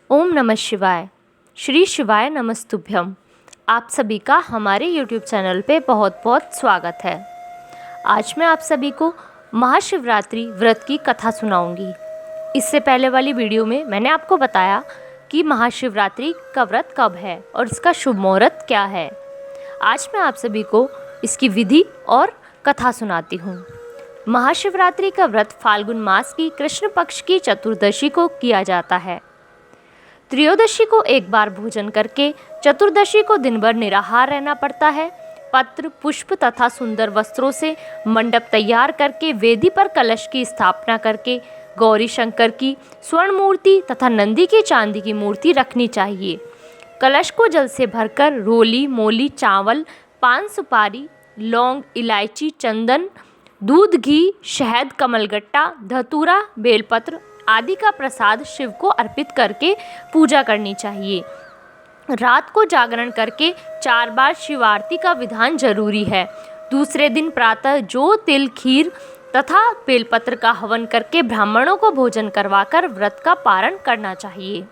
ओम नमः शिवाय। श्री शिवाय नमस्तुभ्यम। आप सभी का हमारे YouTube चैनल पे बहुत बहुत स्वागत है। आज मैं आप सभी को महाशिवरात्रि व्रत की कथा सुनाऊंगी। इससे पहले वाली वीडियो में मैंने आपको बताया कि महाशिवरात्रि का व्रत कब है और इसका शुभ मुहूर्त क्या है। आज मैं आप सभी को इसकी विधि और कथा सुनाती हूँ। महाशिवरात्रि का व्रत फाल्गुन मास की कृष्ण पक्ष की चतुर्दशी को किया जाता है। त्रयोदशी को एक बार भोजन करके चतुर्दशी को दिन भर निराहार रहना पड़ता है। पत्र, पुष्प तथा सुंदर वस्त्रों से मंडप तैयार करके वेदी पर कलश की स्थापना करके गौरी शंकर की स्वर्ण मूर्ति तथा नंदी की चांदी की मूर्ति रखनी चाहिए। कलश को जल से भरकर रोली, मोली, चावल, पान सुपारी, लौंग, इलायची, चंदन, दूध, घी, शहद, कमलगट्टा, धतूरा, बेलपत्र आदि का प्रसाद शिव को अर्पित करके पूजा करनी चाहिए। रात को जागरण करके 4 बार शिव आरती का विधान जरूरी है। दूसरे दिन प्रातः जौ, तिल, खीर तथा बेलपत्र का हवन करके ब्राह्मणों को भोजन करवाकर व्रत का पारण करना चाहिए।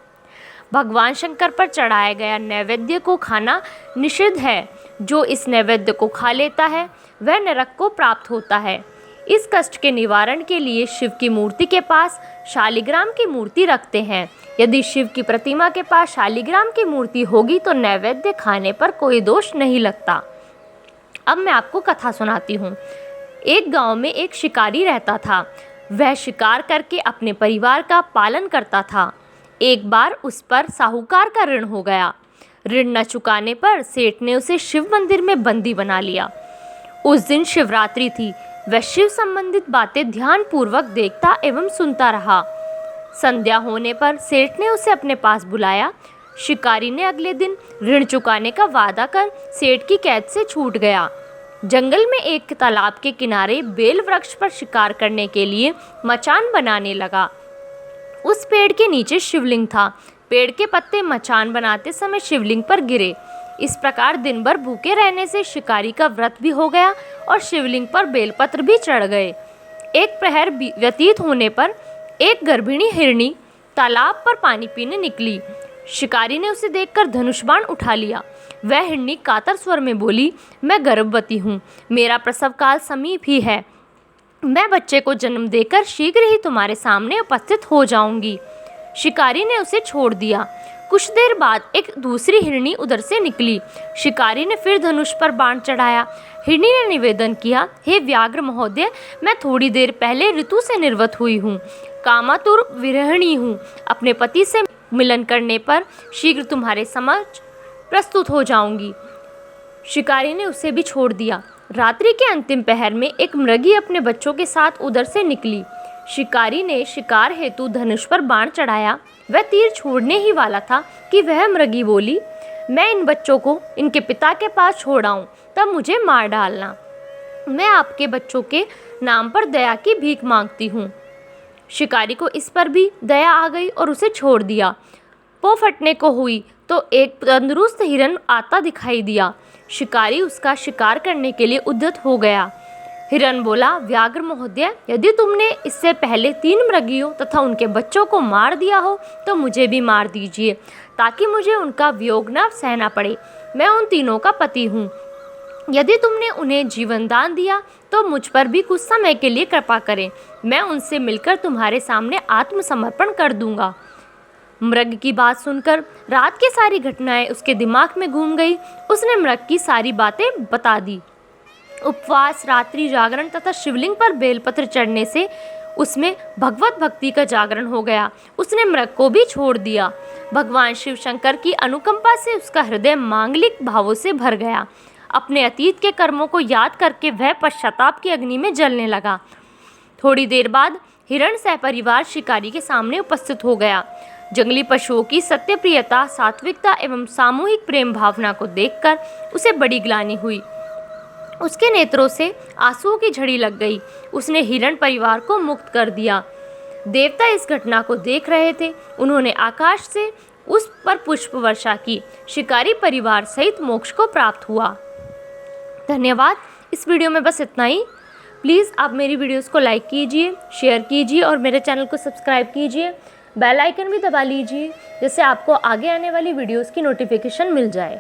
भगवान शंकर पर चढ़ाया गया नैवेद्य को खाना निषिद्ध है। जो इस नैवेद्य को खा लेता है वह नरक को प्राप्त होता है। इस कष्ट के निवारण के लिए शिव की मूर्ति के पास शालिग्राम की मूर्ति रखते हैं। यदि शिव की प्रतिमा के पास शालिग्राम की मूर्ति होगी तो नैवेद्य खाने पर कोई दोष नहीं लगता। अब मैं आपको कथा सुनाती हूँ। एक गांव में एक शिकारी रहता था। वह शिकार करके अपने परिवार का पालन करता था। एक बार उस पर साहूकार का ऋण हो गया। ऋण न चुकाने पर सेठ ने उसे शिव मंदिर में बंदी बना लिया। उस दिन शिवरात्रि थी। वह शिव संबंधित बातें ध्यान पूर्वक देखता एवं सुनता रहा। संध्या होने पर सेठ ने उसे अपने पास बुलाया। शिकारी ने अगले दिन ऋण चुकाने का वादा कर सेठ की कैद से छूट गया। जंगल में एक तालाब के किनारे बेल वृक्ष पर शिकार करने के लिए मचान बनाने लगा। उस पेड़ के नीचे शिवलिंग था। पेड़ के पत्ते मचान बनाते समय शिवलिंग पर गिरे। इस प्रकार दिन भर भूखे रहने से शिकारी का व्रत भी हो गया और शिवलिंग पर बेलपत्र भी चढ़ गए। एक प्रहर व्यतीत होने पर एक गर्भिणी हिरणी तालाब पर पानी पीने निकली। शिकारी ने उसे देखकर धनुष बाण उठा लिया। वह हिरणी कातर स्वर में बोली, मैं गर्भवती हूँ, मेरा प्रसव काल समीप ही है। मैं बच्चे को जन्म देकर शीघ्र ही तुम्हारे सामने उपस्थित हो जाऊंगी। शिकारी ने उसे छोड़ दिया। कुछ देर बाद एक दूसरी हिरणी उधर से निकली। शिकारी ने फिर धनुष पर बाण चढ़ाया। हिरणी ने निवेदन किया, हे व्याघ्र महोदय, मैं थोड़ी देर पहले ऋतु से निर्वत हुई हूँ, कामातुर विरहिणी हूँ। अपने पति से मिलन करने पर शीघ्र तुम्हारे समक्ष प्रस्तुत हो जाऊंगी। शिकारी ने उसे भी छोड़ दिया। रात्रि के अंतिम पहर में एक मृगी अपने बच्चों के साथ उधर से निकली। शिकारी ने शिकार हेतु धनुष पर बाण चढ़ाया। वह तीर छोड़ने ही वाला था कि वह मृगी बोली, मैं इन बच्चों को इनके पिता के पास छोड़ आऊं, तब मुझे मार डालना। मैं आपके बच्चों के नाम पर दया की भीख मांगती हूँ। शिकारी को इस पर भी दया आ गई और उसे छोड़ दिया। पो फटने को हुई तो एक तंदुरुस्त हिरन आता दिखाई दिया। शिकारी उसका शिकार करने के लिए उद्यत हो गया। हिरन बोला, व्याघ्र महोदय, यदि तुमने इससे पहले 3 मृगियों तथा उनके बच्चों को मार दिया हो तो मुझे भी मार दीजिए, ताकि मुझे उनका वियोग न सहना पड़े। मैं उन तीनों का पति हूँ। यदि तुमने उन्हें जीवन दान दिया तो मुझ पर भी कुछ समय के लिए कृपा करें। मैं उनसे मिलकर तुम्हारे सामने आत्मसमर्पण कर दूंगा। मृग की बात सुनकर रात की सारी घटनाएं उसके दिमाग में घूम गई। उसने मृग की सारी बातें बता दी। उपवास, रात्रि जागरण तथा शिवलिंग पर बेलपत्र चढ़ने से उसमें भगवत भक्ति का जागरण हो गया। उसने मृग को भी छोड़ दिया। भगवान शिव शंकर की अनुकंपा से उसका हृदय मांगलिक भावों से भर गया। अपने अतीत के कर्मों को याद करके वह पश्चाताप की अग्नि में जलने लगा। थोड़ी देर बाद हिरण सहपरिवार शिकारी के सामने उपस्थित हो गया। जंगली पशुओं की सत्यप्रियता, सात्विकता एवं सामूहिक प्रेम भावना को देखकर उसे बड़ी ग्लानि हुई। उसके नेत्रों से आंसुओं की झड़ी लग गई। उसने हिरण परिवार को मुक्त कर दिया। देवता इस घटना को देख रहे थे। उन्होंने आकाश से उस पर पुष्प वर्षा की। शिकारी परिवार सहित मोक्ष को प्राप्त हुआ। धन्यवाद। इस वीडियो में बस इतना ही। प्लीज़ आप मेरी वीडियोस को लाइक कीजिए, शेयर कीजिए और मेरे चैनल को सब्सक्राइब कीजिए। बेल आइकन भी दबा लीजिए जिससे आपको आगे आने वाली वीडियोस की नोटिफिकेशन मिल जाए।